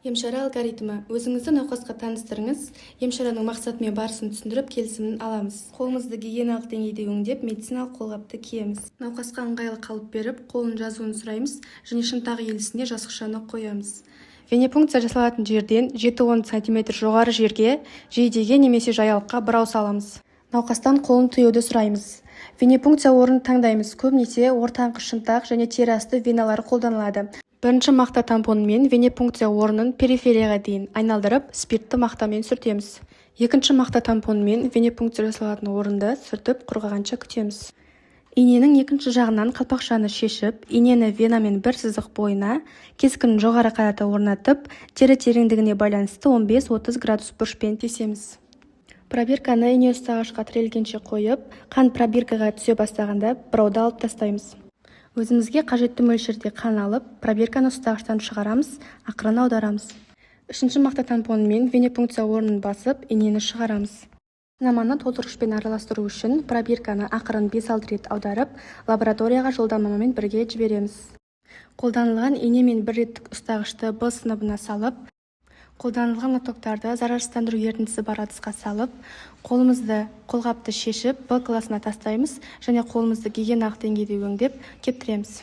Емшара алгоритмі. Өзіңізді науқасқа таныстырыңыз, емшараның мақсаты мен барысын түсіндіріп, келісімін аламыз. Қолымызды гигиеналық деңгейде өңдеп, медициналық қолғапты киеміз. Науқасқа ыңғайлы қалып беріп, қолын жазуын сұраймыз және шынтақ иілісіне жасықшаны қоямыз. Венепункция жасалатын жерден 7-10 см жоғары жерге, жейдеге немесе жаялыққа бұрау саламыз. Науқастан қолын тыюды сұраймыз. Венепункция орнын таңдаймыз. Көбінесе ортаңғы шынтақ және тері асты веналары қолданылады. Бірінші мақта тампонымен венепункция орнын периферияға дейін айналдырып, спиртті мақтамен сүртеміз. Екінші мақта тампонымен венепункция жасалатын орынды сүртіп, құрғағанша күтеміз. Иненің екінші жағынан қалпақшаны шешіп, инені венамен бір сызық бойына, кескінін жоғары қарата орнатып, тері тереңдігіне байланысты 15-30 градус бұрышпен тесеміз. Пробирканы ине ұстағышқа тірелгенше қойып, қан пробиркаға түсе бастағанда бұрауды алып тастаймыз. Өзімізге қажетті мөлшерде қан алып, пробирканы ұстағыштан шығарамыз, ақырын аударамыз. Үшінші мақта тампонымен венепункция орнын басып, инені шығарамыз. Сынаманы толтырғышпен араластыру үшін пробирканы ақырын 5-6 рет аударып, лабораторияға жолдамамен бірге жібереміз. Қолданылған ине мен бір реттік ұстағышты Б сыныбына салып, қолданылған лотоктарды зарарсыздандыру ерітіндісі бар ыдысқа салып, қолымызды қолғапты шешіп, Б класына тастаймыз және қолымызды гигиеналық деңгейде өңдеп кептіреміз.